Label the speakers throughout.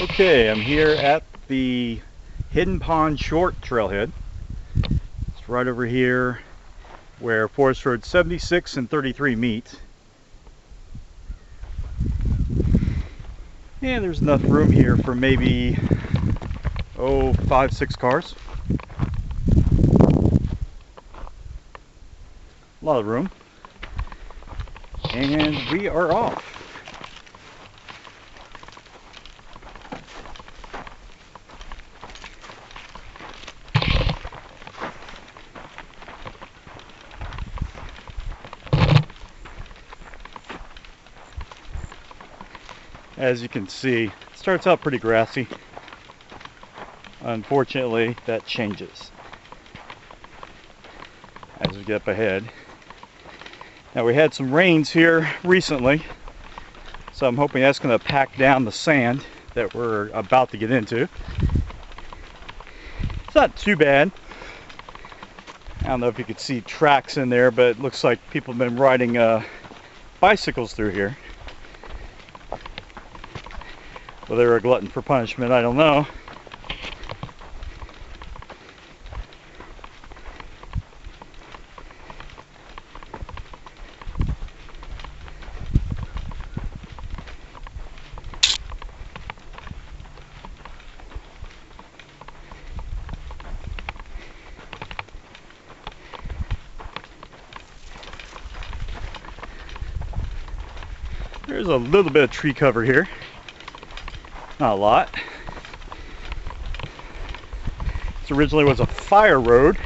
Speaker 1: Okay, I'm here at the Hidden Pond Short Trailhead. It's right over here where Forest Road 76 and 33 meet. And there's enough room here for maybe, 5-6 cars. A lot of room. And we are off. As you can see, it starts out pretty grassy. Unfortunately, that changes as we get up ahead. Now, we had some rains here recently, so I'm hoping that's going to pack down the sand that we're about to get into. It's not too bad. I don't know if you could see tracks in there, but it looks like people have been riding bicycles through here. Whether they're a glutton for punishment, I don't know. There's a little bit of tree cover here. Not a lot. This originally was a fire road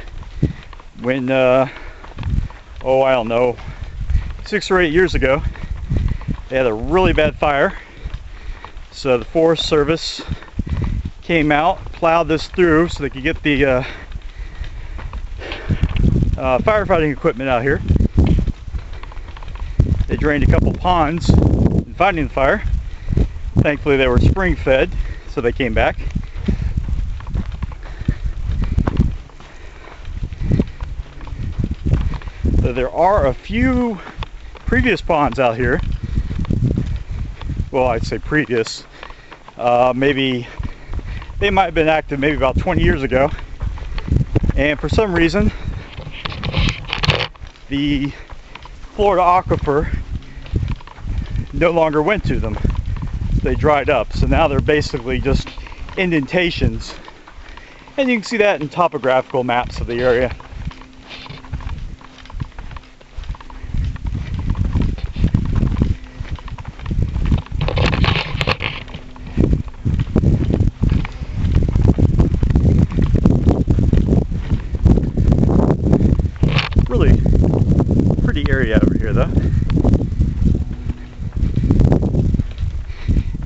Speaker 1: when, I don't know, 6 or 8 years ago, they had a really bad fire. So the Forest Service came out, plowed this through so they could get the firefighting equipment out here. They drained a couple ponds in fighting the fire. Thankfully they were spring fed, so they came back. So there are a few previous ponds out here. Well, I'd say previous. Maybe they might have been active maybe about 20 years ago. And for some reason, the Florida aquifer no longer went to them. They dried up, so now they're basically just indentations, and you can see that in topographical maps of the area. Really pretty area over here though.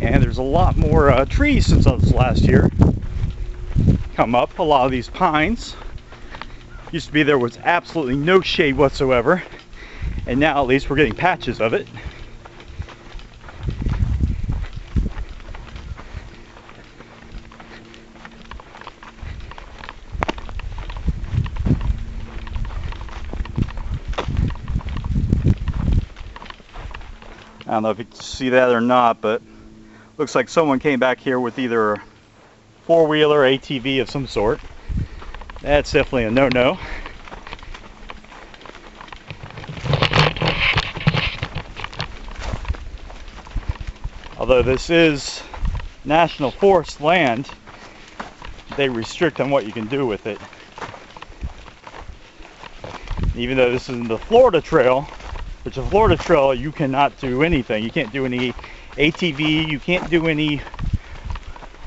Speaker 1: And there's a lot more trees since last year come up. A lot of these pines used to be there was absolutely no shade whatsoever, and now at least we're getting patches of it. I don't know if you can see that or not, but looks like someone came back here with either a four-wheeler, ATV of some sort. That's definitely a no-no. Although this is national forest land, they restrict on what you can do with it. Even though this is the Florida Trail, which is a Florida Trail, you cannot do anything. You can't do any ATV, you can't do any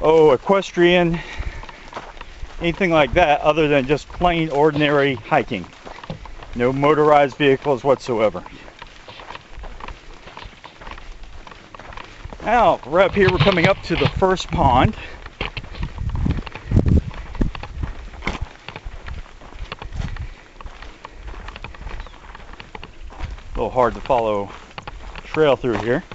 Speaker 1: equestrian, anything like that other than just plain ordinary hiking. No motorized vehicles whatsoever. Now, right up here, we're coming up to the first pond. A little hard to follow trail through here.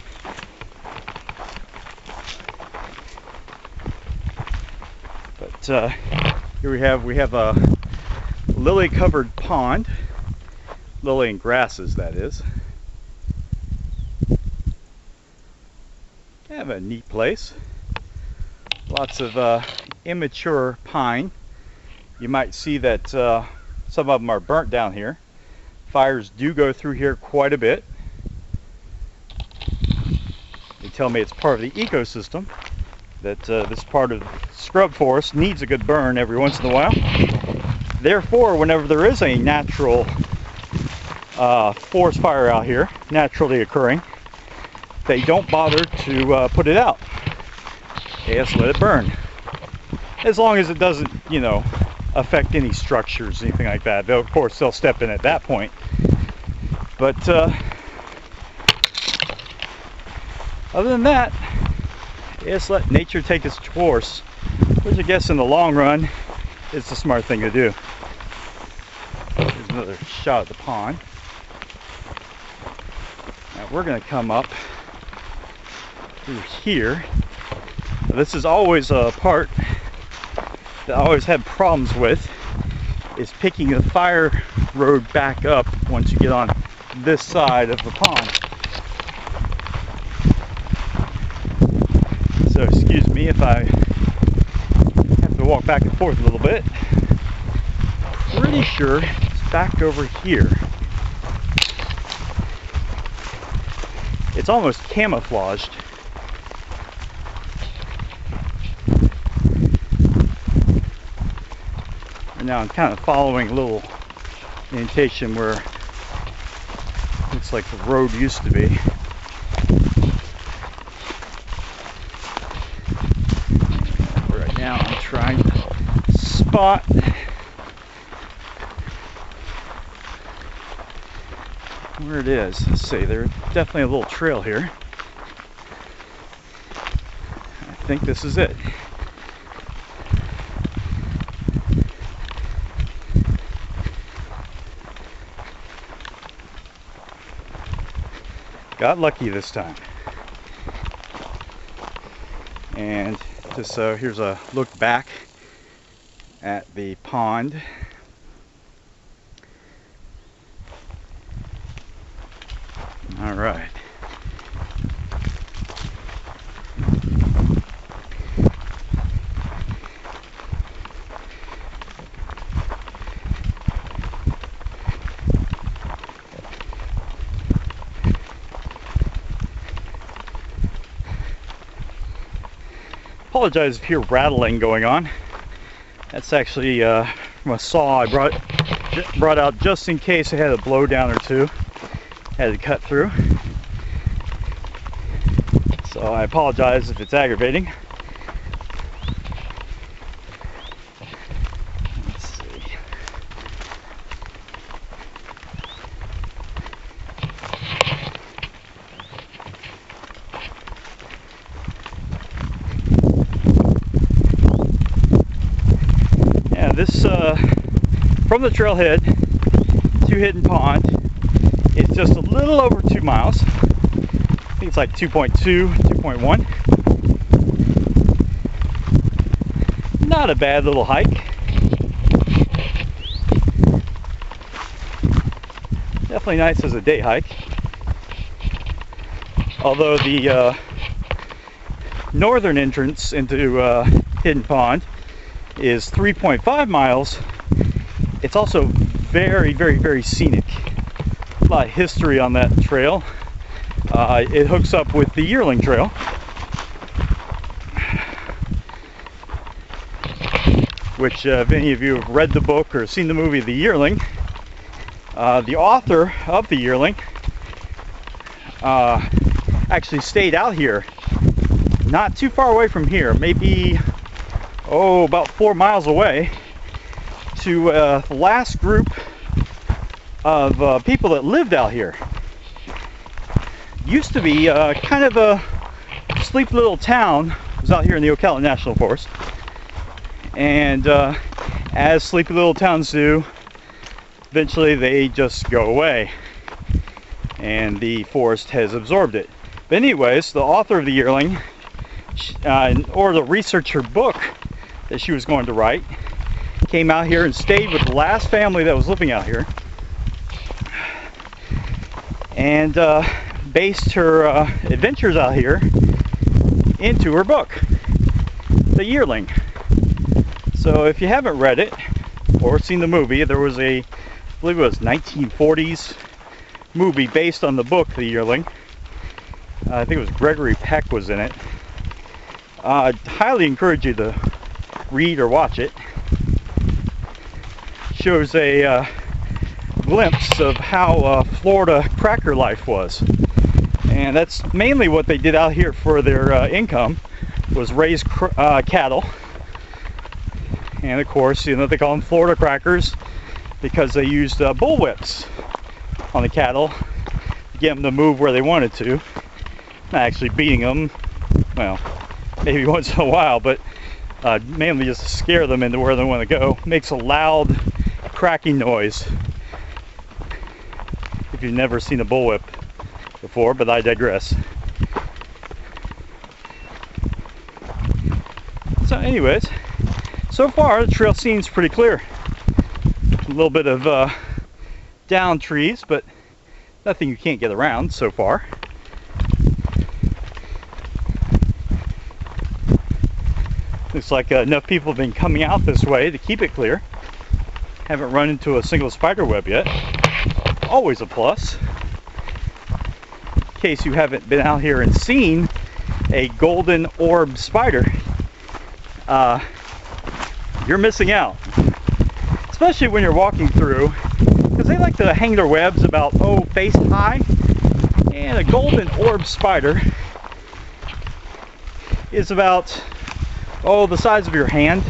Speaker 1: But here we have a lily covered pond, lily and grasses that is. Kind of a neat place. Lots of immature pine. You might see that some of them are burnt down here. Fires do go through here quite a bit. They tell me it's part of the ecosystem, that this part of scrub forest needs a good burn every once in a while. Therefore, whenever there is a natural forest fire out here, naturally occurring, they don't bother to put it out. They just let it burn. As long as it doesn't, you know, affect any structures, anything like that. Of course, they'll step in at that point. But other than that, just let nature take its course, which I guess in the long run is the smart thing to do. Here's another shot at the pond. Now we're going to come up through here. Now, this is always a part that I always had problems with, is picking the fire road back up once you get on this side of the pond. So excuse me if I have to walk back and forth a little bit. Pretty sure it's back over here. It's almost camouflaged. And now I'm kind of following a little indentation where it looks like the road used to be. Right now I'm trying to spot where it is. Let's see, there's definitely a little trail here. I think this is it. Got lucky this time. And just so here's a look back at the pond. All right. Apologize if you hear rattling going on. That's actually from a saw I brought out just in case I had a blowdown or two. Had to cut through. So I apologize if it's aggravating. Let's see. Yeah, this from the trailhead to Hidden Pond, it's just a little over 2 miles. I think it's like 2.2, 2.1. Not a bad little hike. Definitely nice as a day hike. Although the northern entrance into Hidden Pond is 3.5 miles, it's also very, very, very scenic. A lot of history on that trail. It hooks up with the Yearling Trail, which if any of you have read the book or seen the movie The Yearling, the author of The Yearling actually stayed out here, not too far away from here, maybe about 4 miles away, to the last group of people that lived out here. Used to be kind of a sleepy little town. It was out here in the Ocala National Forest, and as sleepy little towns do, eventually they just go away and the forest has absorbed it. But anyways, the author of The Yearling, or the researcher book that she was going to write, came out here and stayed with the last family that was living out here, and based her adventures out here into her book. The Yearling. So if you haven't read it or seen the movie, there was I believe it was 1940s movie based on the book The Yearling. I think it was Gregory Peck was in it. I'd highly encourage you to read or watch it. Shows a glimpse of how Florida cracker life was, and that's mainly what they did out here for their income, was raise cattle. And of course, you know, they call them Florida crackers because they used bullwhips on the cattle to get them to move where they wanted to. Not actually beating them, well, maybe once in a while, but mainly just to scare them into where they want to go. Makes a loud cracking noise. If you've never seen a bullwhip before, but I digress. So anyways, so far the trail seems pretty clear. A little bit of down trees, but nothing you can't get around so far. Looks like enough people have been coming out this way to keep it clear. Haven't run into a single spider web yet. Always a plus. In case you haven't been out here and seen a golden orb spider, you're missing out. Especially when you're walking through, because they like to hang their webs about, face high. And a golden orb spider is about, the size of your hand.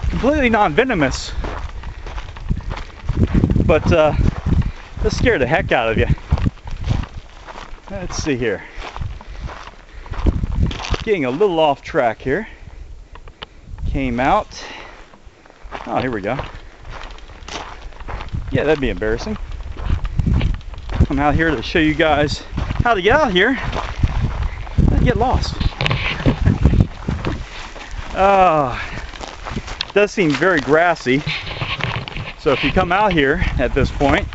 Speaker 1: Completely non-venomous, but they'll scare the heck out of you. Let's see here. Getting a little off track here. Came out. Oh, here we go. Yeah, that'd be embarrassing. I'm out here to show you guys how to get out here and get lost. It does seem very grassy. So if you come out here at this point,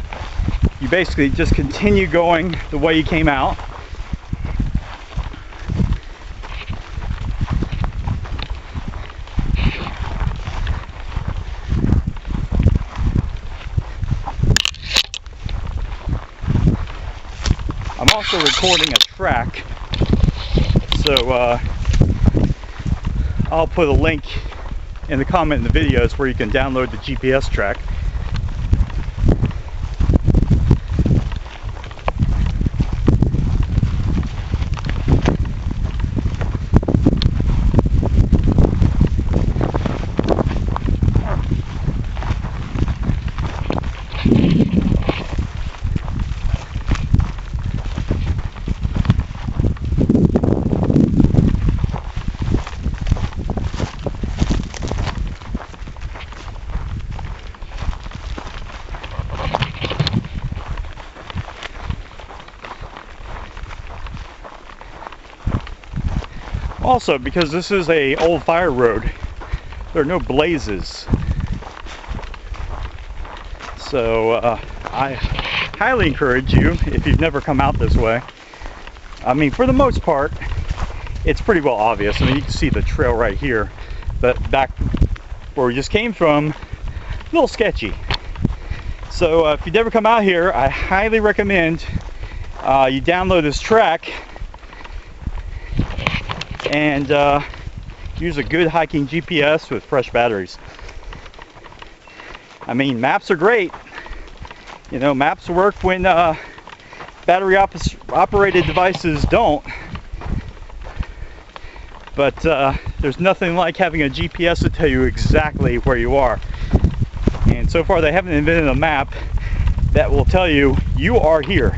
Speaker 1: you basically just continue going the way you came out. I'm also recording a track, so I'll put a link in the comment in the videos where you can download the GPS track. Also, because this is a old fire road, there are no blazes. So I highly encourage you, if you've never come out this way. I mean, for the most part, it's pretty well obvious. I mean, you can see the trail right here, but back where we just came from, a little sketchy. So if you've never come out here, I highly recommend you download this track and use a good hiking GPS with fresh batteries. I mean, maps are great. You know, maps work when battery operated devices don't. But there's nothing like having a GPS to tell you exactly where you are. And so far they haven't invented a map that will tell you you are here.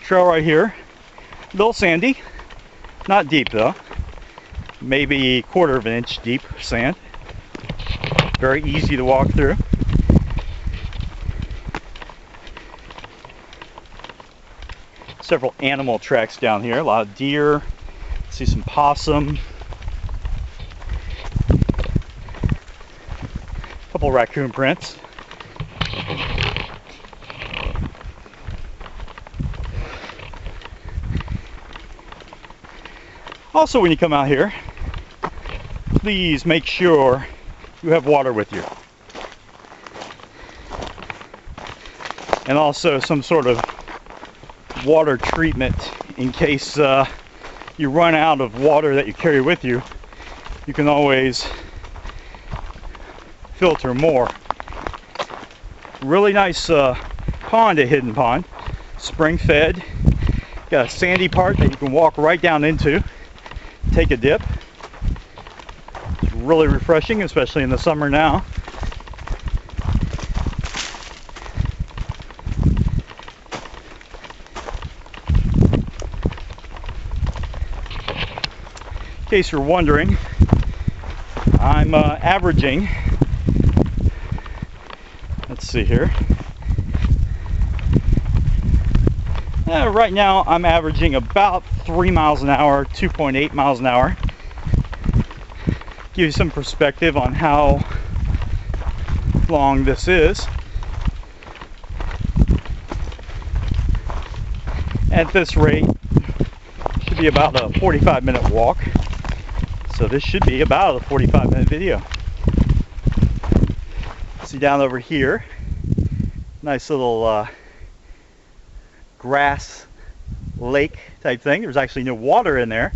Speaker 1: Trail right here, a little sandy, not deep though, maybe 1/4 of an inch deep sand, very easy to walk through. several animal tracks down here. A lot of deer. See some possum. A couple raccoon prints. Also, when you come out here, please make sure you have water with you. And also some sort of water treatment in case you run out of water that you carry with you. You can always filter more. Really nice pond at Hidden Pond. Spring fed. Got a sandy part that you can walk right down into. Take a dip. It's really refreshing, especially in the summer now. In case you're wondering, I'm averaging, let's see here, right now I'm averaging about 3 miles an hour, 2.8 miles an hour. Give you some perspective on how long this is. At this rate, should be about a 45-minute walk. So this should be about a 45-minute video. See down over here, nice little grass lake type thing. There's actually no water in there,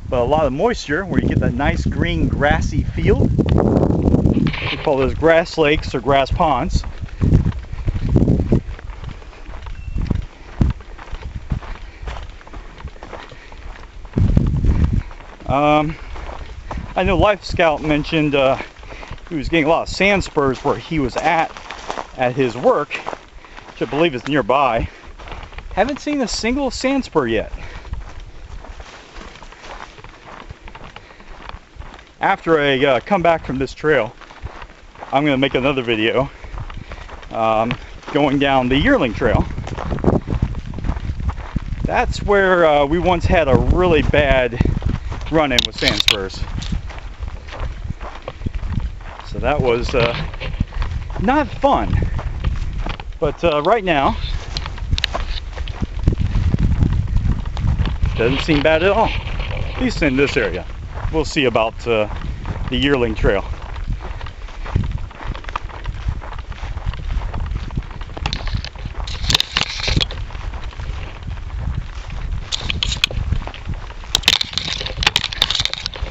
Speaker 1: but a lot of moisture where you get that nice green grassy field. We call those grass lakes or grass ponds. I know Life Scout mentioned he was getting a lot of sand spurs where he was at his work, which I believe is nearby. Haven't seen a single sand spur yet. After I come back from this trail, I'm going to make another video going down the Yearling Trail. That's where we once had a really bad run-in with sand spurs. So that was not fun. But right now, doesn't seem bad at all. At least in this area. We'll see about the Yearling Trail.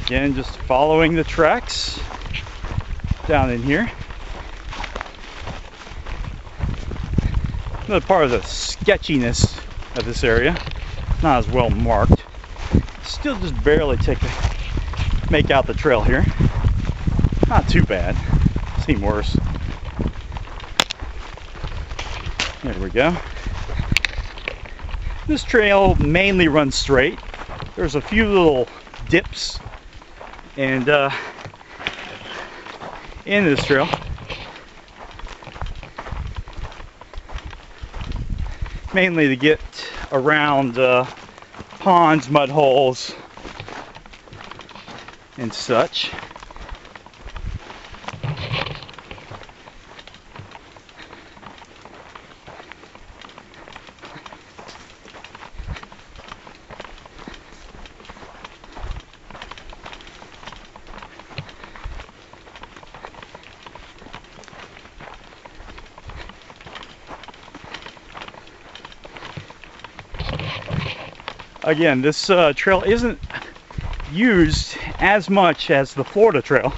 Speaker 1: Again, just following the tracks down in here. Another part of the sketchiness of this area. Not as well marked. Still just barely make out the trail here. Not too bad. Seen worse. There we go. This trail mainly runs straight. There's a few little dips and in this trail. Mainly to get around ponds, mud holes, and such. Again, this trail isn't used as much as the Florida Trail.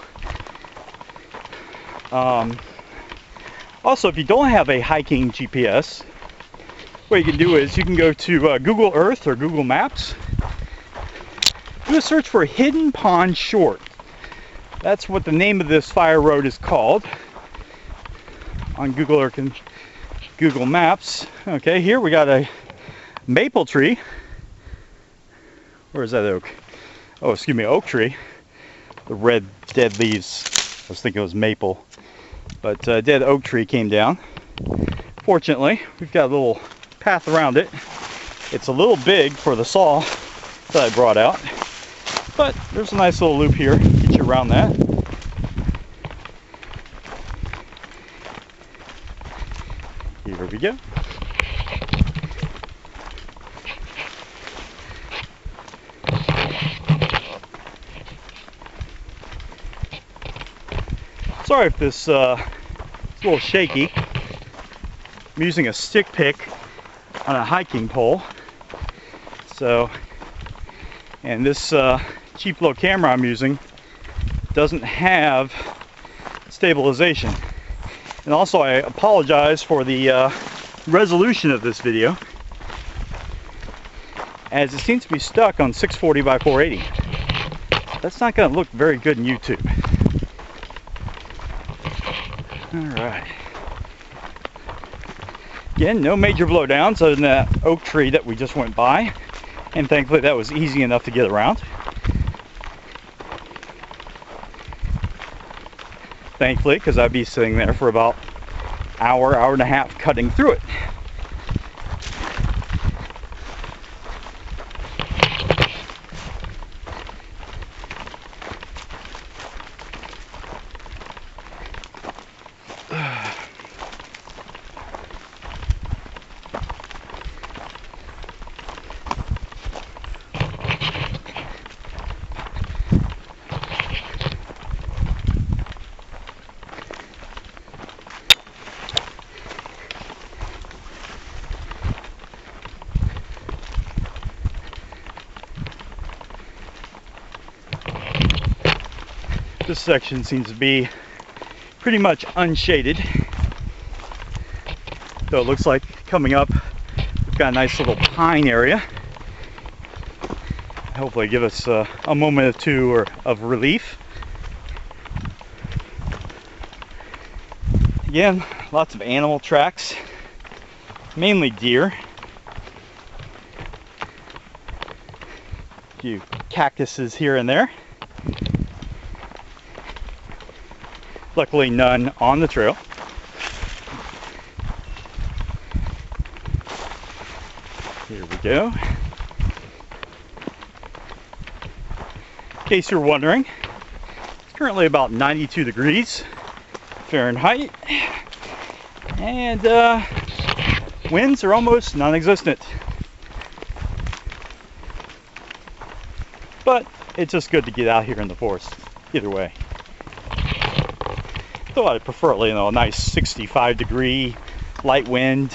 Speaker 1: Also, if you don't have a hiking GPS, what you can do is you can go to Google Earth or Google Maps. Do a search for Hidden Pond Short. That's what the name of this fire road is called on Google Earth and Google Maps. Okay, here we got a maple tree. Where is that oak? Oh, excuse me, oak tree. The red dead leaves. I was thinking it was maple. But dead oak tree came down. Fortunately, we've got a little path around it. It's a little big for the saw that I brought out, but there's a nice little loop here, get you around that. Here we go. Sorry if this is a little shaky. I'm using a stick pick on a hiking pole. So, and this cheap little camera I'm using doesn't have stabilization. And also I apologize for the resolution of this video, as it seems to be stuck on 640 by 480. That's not going to look very good in YouTube. Alright. Again, no major blowdowns other than that oak tree that we just went by. And thankfully that was easy enough to get around. Thankfully, because I'd be sitting there for about hour and a half cutting through it. This section seems to be pretty much unshaded, though it looks like coming up we've got a nice little pine area. Hopefully give us a moment or two of relief. Again, lots of animal tracks, mainly deer. A few cactuses here and there. Luckily none on the trail. Here we go. In case you're wondering, it's currently about 92 degrees Fahrenheit, and winds are almost non-existent. But it's just good to get out here in the forest, either way. Though I'd prefer, you know, a nice 65 degree light wind.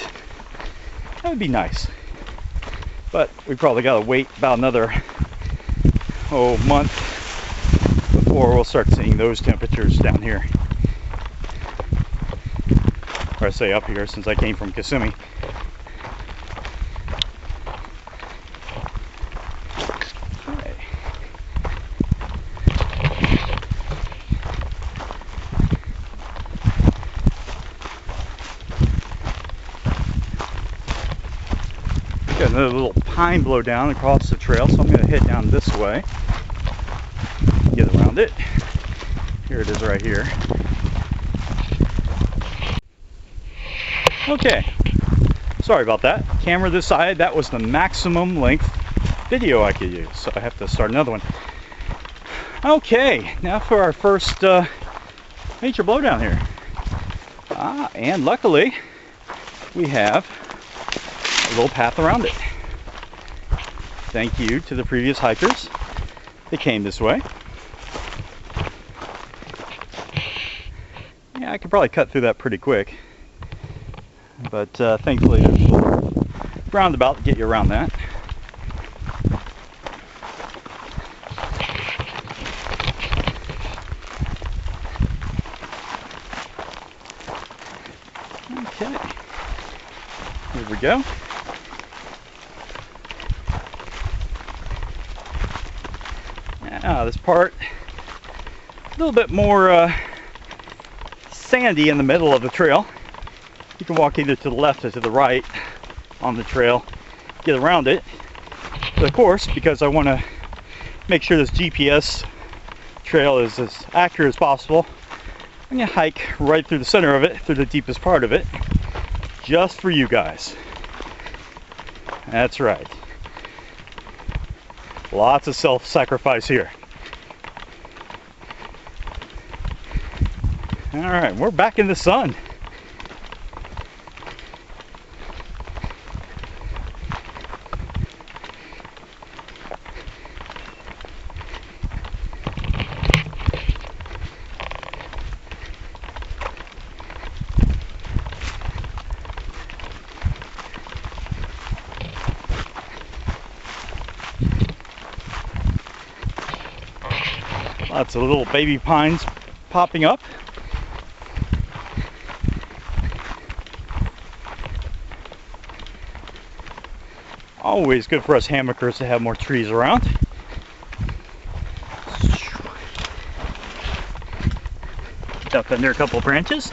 Speaker 1: That would be nice. But we probably got to wait about another month before we'll start seeing those temperatures down here. Or I say up here, since I came from Kissimmee. Got another little pine blow down across the trail, so I'm going to head down this way, get around it. Here it is right here. Okay, sorry about that. Camera this side, that was the maximum length video I could use, so I have to start another one. Okay, now for our first major blowdown here. And luckily we have a little path around it. Thank you to the previous hikers that came this way. Yeah, I could probably cut through that pretty quick, but thankfully there's a little roundabout to get you around that. Okay, here we go. This part a little bit more sandy in the middle of the trail. You can walk either to the left or to the right on the trail, get around it. But of course, because I want to make sure this GPS trail is as accurate as possible, I'm going to hike right through the center of it, through the deepest part of it, just for you guys. That's right. Lots of self-sacrifice here. All right, we're back in the sun. Lots of little baby pines popping up. Always good for us hammockers to have more trees around. Duck under a couple of branches.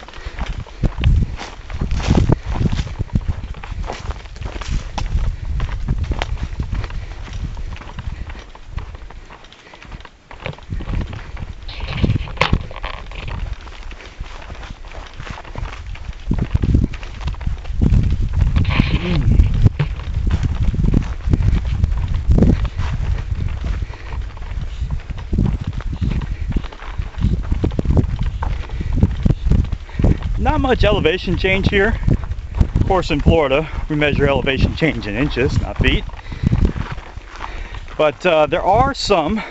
Speaker 1: Not much elevation change here. Of course, in Florida, we measure elevation change in inches, not feet. But there are some.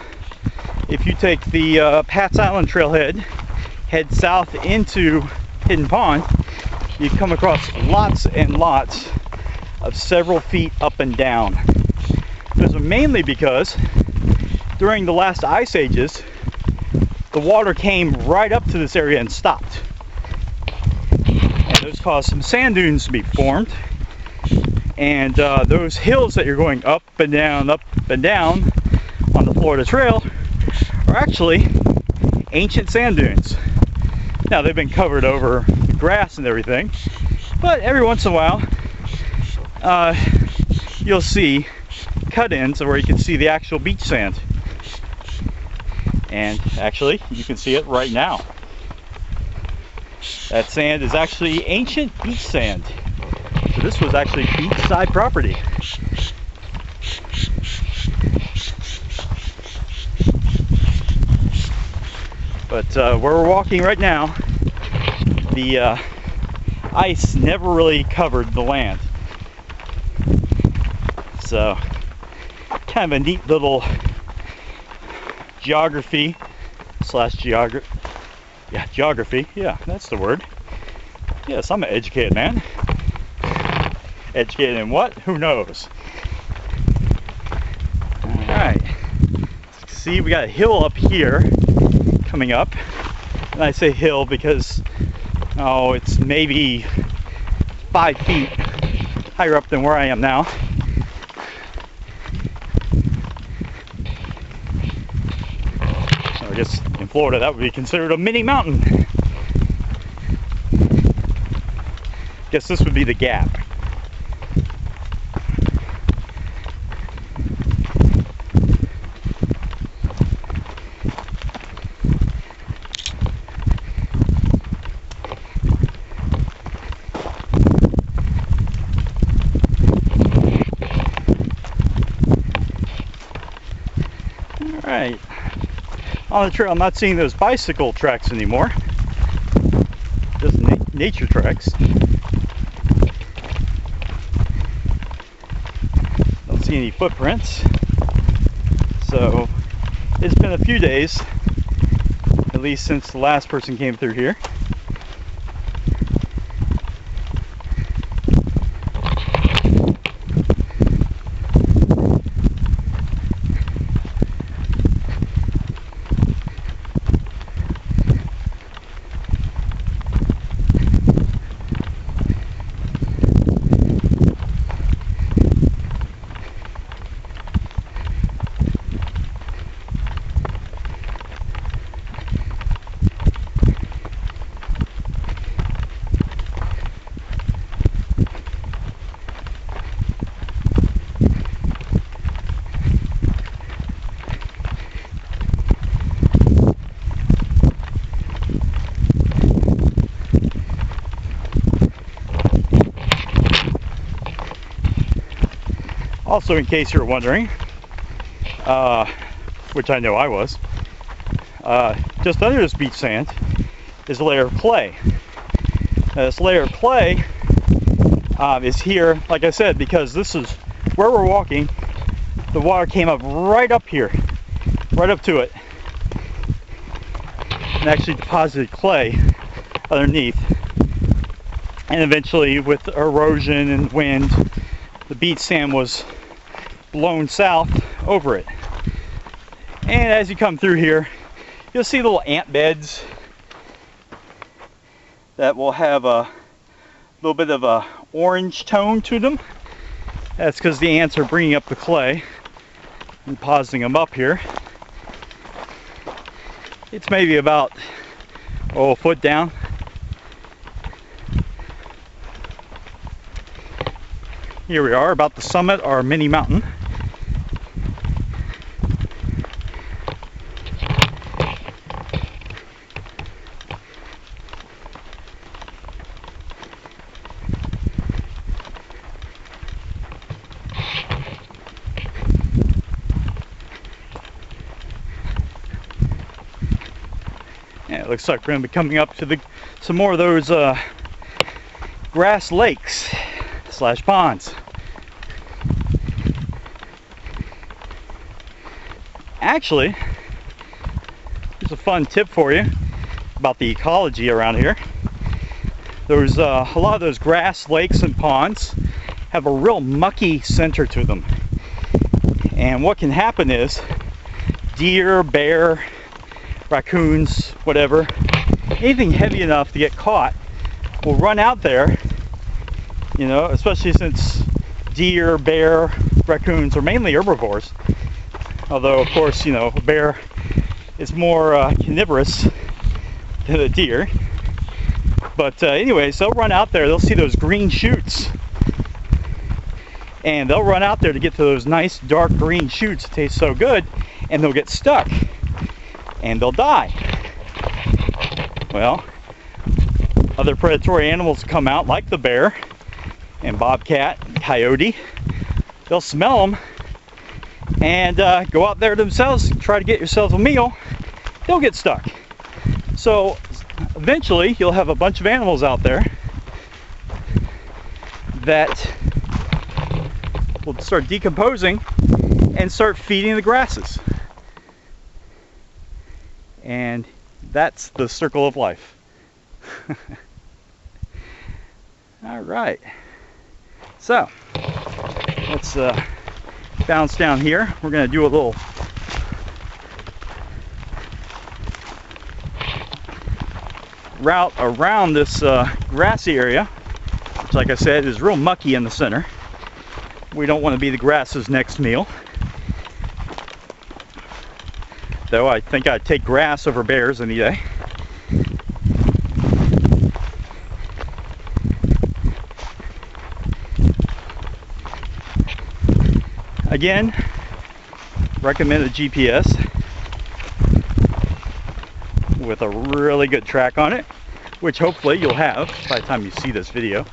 Speaker 1: If you take the Pat's Island trailhead, head south into Hidden Pond, you come across lots and lots of several feet up and down. Those are mainly because during the last ice ages, the water came right up to this area and stopped. Those caused some sand dunes to be formed, and those hills that you're going up and down on the Florida Trail are actually ancient sand dunes. Now they've been covered over with grass and everything, but every once in a while you'll see cut-ins where you can see the actual beach sand, and actually you can see it right now. That sand is actually ancient beach sand. So this was actually beachside property. But where we're walking right now, the ice never really covered the land. So kind of a neat little geography, yeah, that's the word. Yes, I'm an educated man. Educated in what? Who knows? Alright. See, we got a hill up here coming up. And I say hill because, oh, it's maybe 5 feet higher up than where I am now. So I guess in Florida that would be considered a mini mountain. Guess this would be the gap. Alright. On the trail, I'm not seeing those bicycle tracks anymore. Just nature tracks. Don't see any footprints. So it's been a few days, at least since the last person came through here. Also, in case you're wondering, which I know I was, just under this beach sand is a layer of clay. Now, this layer of clay is here, like I said, because this is where we're walking. The water came up right up here, right up to it, and actually deposited clay underneath. And eventually, with erosion and wind, the beach sand was blown south over it. And as you come through here, you'll see little ant beds that will have a little bit of a orange tone to them. That's because the ants are bringing up the clay and depositing them up here. It's maybe about a foot down. Here we are, about the summit, our mini mountain. Yeah, it looks like we're going to be coming up to some more of those grass lakes / ponds. Actually, here's a fun tip for you about the ecology around here. There's a lot of those grass lakes and ponds have a real mucky center to them. And what can happen is deer, bear, raccoons, whatever, anything heavy enough to get caught will run out there, you know, especially since deer, bear, raccoons are mainly herbivores. Although, of course, you know, a bear is more carnivorous than a deer. But anyways, they'll run out there, they'll see those green shoots. And they'll run out there to get to those nice dark green shoots that taste so good, and they'll get stuck. And they'll die. Well, other predatory animals come out, like the bear and bobcat and coyote. They'll smell them and go out there themselves and try to get yourself a meal. They'll get stuck. So eventually you'll have a bunch of animals out there that will start decomposing and start feeding the grasses. And that's the circle of life. All right. So let's bounce down here. We're going to do a little route around this grassy area, which, like I said, is real mucky in the center. We don't want to be the grass's next meal. Though I think I'd take grass over bears any day. Again, recommend a GPS with a really good track on it, which hopefully you'll have by the time you see this video.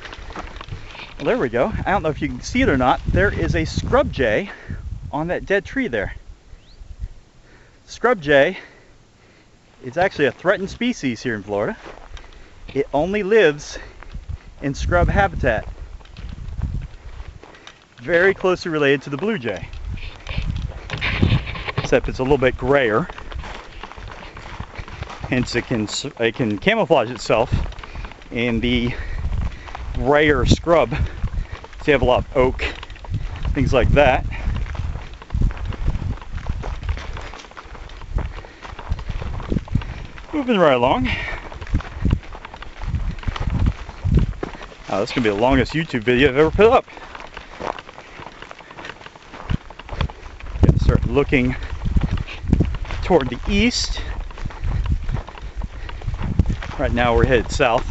Speaker 1: Well, there we go. I don't know if you can see it or not. There is a scrub jay on that dead tree there. Scrub jay is actually a threatened species here in Florida. It only lives in scrub habitat. Very closely related to the blue jay, except it's a little bit grayer. Hence it can camouflage itself in the grayer scrub. So you have a lot of oak, things like that. Moving right along. Oh, this is going to be the longest YouTube video I've ever put up. Got to start looking toward the east. Right now we're headed south.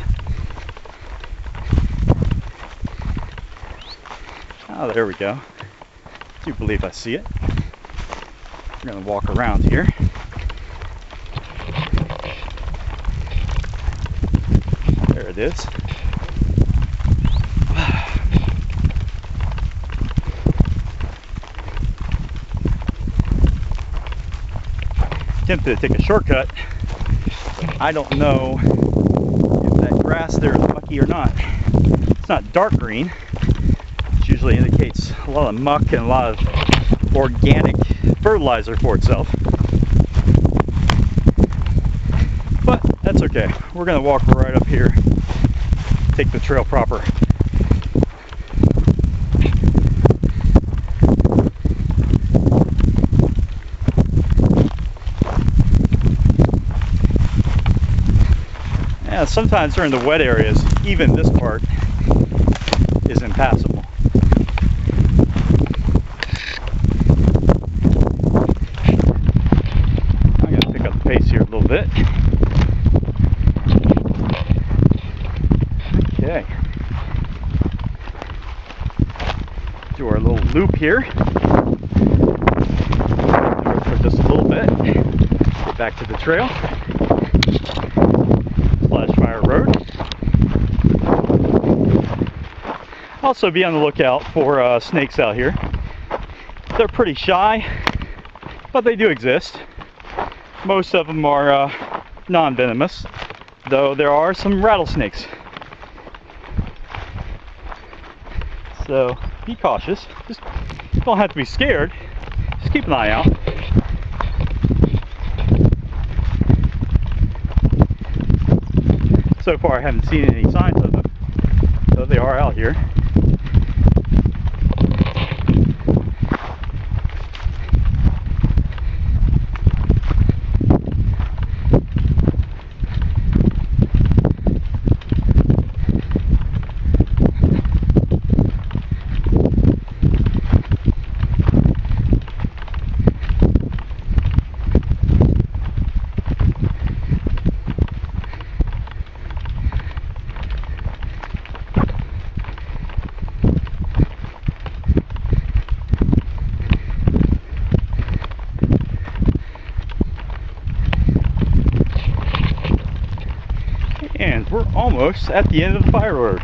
Speaker 1: Oh, there we go. I do believe I see it. We're going to walk around here. There it is. tempted to take a shortcut. I don't know if that grass there is mucky or not. It's not dark green, which usually indicates a lot of muck and a lot of organic fertilizer for itself. But that's okay. We're gonna walk right up here, take the trail proper. Yeah, sometimes during the wet areas, even this part is impassable. I'm going to pick up the pace here a little bit. Okay. Do our little loop here. For just a little bit. Get back to the trail. Fire Road. Also be on the lookout for snakes out here. They're pretty shy, but they do exist. Most of them are non-venomous, though there are some rattlesnakes. So be cautious. Just don't have to be scared. Just keep an eye out. So far I haven't seen any signs of them, so they are out here. And we're almost at the end of the fire road.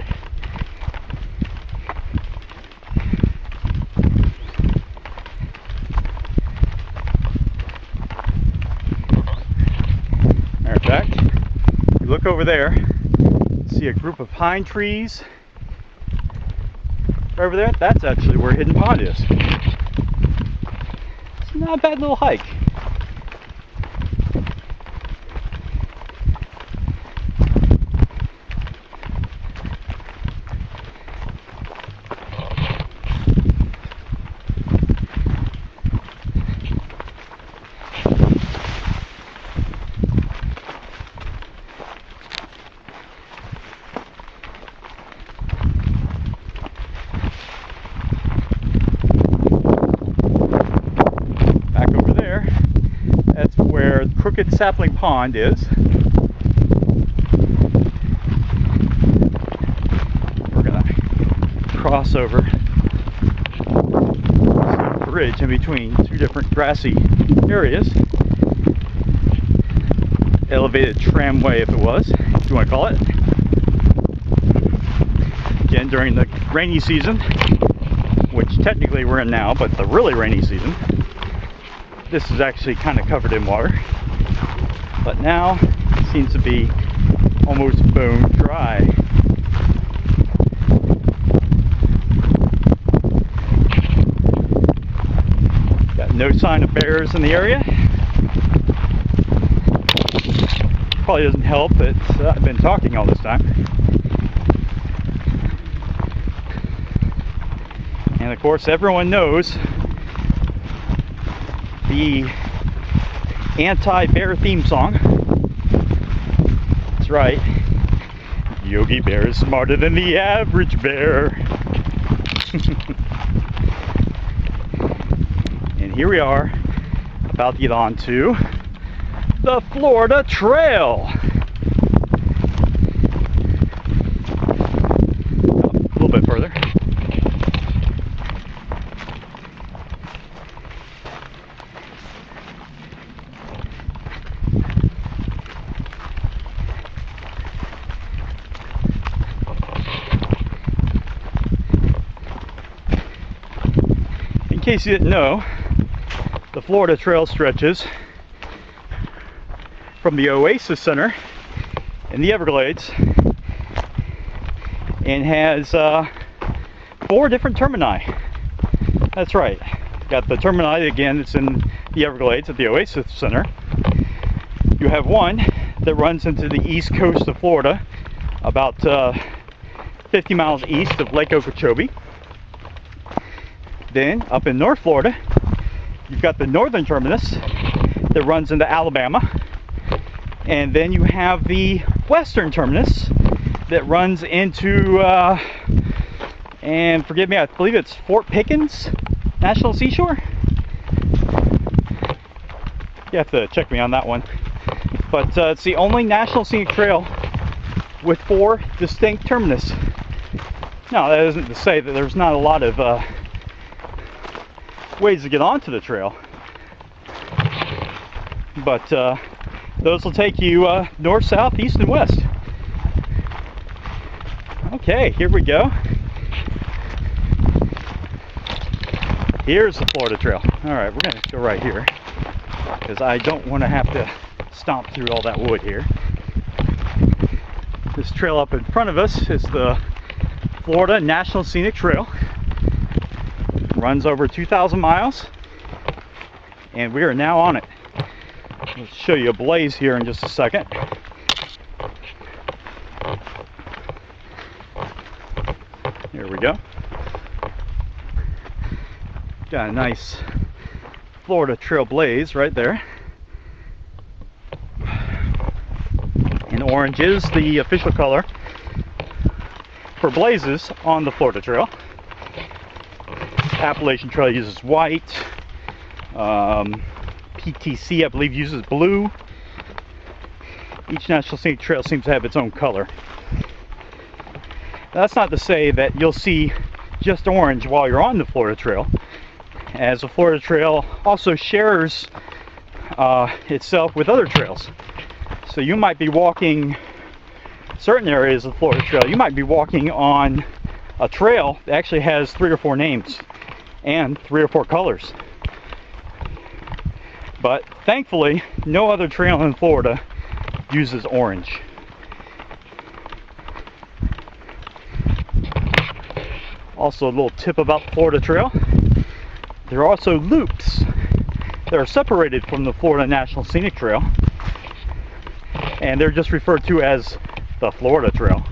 Speaker 1: Matter of fact, you look over there, see a group of pine trees. Right over there, that's actually where Hidden Pond is. It's not a bad little hike. Where Crooked Sapling Pond is. We're gonna cross over a bridge in between two different grassy areas. Elevated tramway, if it was, if you want to call it. Again, during the rainy season, which technically we're in now, but the really rainy season, this is actually kind of covered in water, but now it seems to be almost bone dry. Got no sign of bears in the area. Probably doesn't help that I've been talking all this time. And of course everyone knows the anti-bear theme song. That's right. Yogi Bear is smarter than the average bear. And here we are, about to get on to the Florida Trail. A little bit further. In case you didn't know, the Florida Trail stretches from the Oasis Center in the Everglades, and has 4 different termini. That's right. Got the termini again, it's in the Everglades at the Oasis Center. You have one that runs into the east coast of Florida, about 50 miles east of Lake Okeechobee. Then up in North Florida, you've got the northern terminus that runs into Alabama. And then you have the western terminus that runs into, and forgive me, I believe it's Fort Pickens National Seashore. You have to check me on that one. But it's the only National Scenic Trail with 4 distinct terminus. Now, that isn't to say that there's not a lot of ways to get onto the trail, but those will take you north, south, east, and west. Okay, here we go. Here's the Florida Trail. All right, we're gonna go right here because I don't want to have to stomp through all that wood here. This trail up in front of us is the Florida National Scenic Trail. Runs over 2,000 miles, and we are now on it. I'll show you a blaze here in just a second. Here we go. Got a nice Florida Trail blaze right there. And orange is the official color for blazes on the Florida Trail. Appalachian Trail uses white. PTC, I believe, uses blue. Each National Scenic Trail seems to have its own color. That's not to say that you'll see just orange while you're on the Florida Trail, as the Florida Trail also shares itself with other trails. So you might be walking certain areas of the Florida Trail. You might be walking on a trail that actually has 3 or 4 names and 3 or 4 colors. But thankfully, no other trail in Florida uses orange. Also, a little tip about the Florida Trail. There are also loops that are separated from the Florida National Scenic Trail, and they're just referred to as the Florida Trail.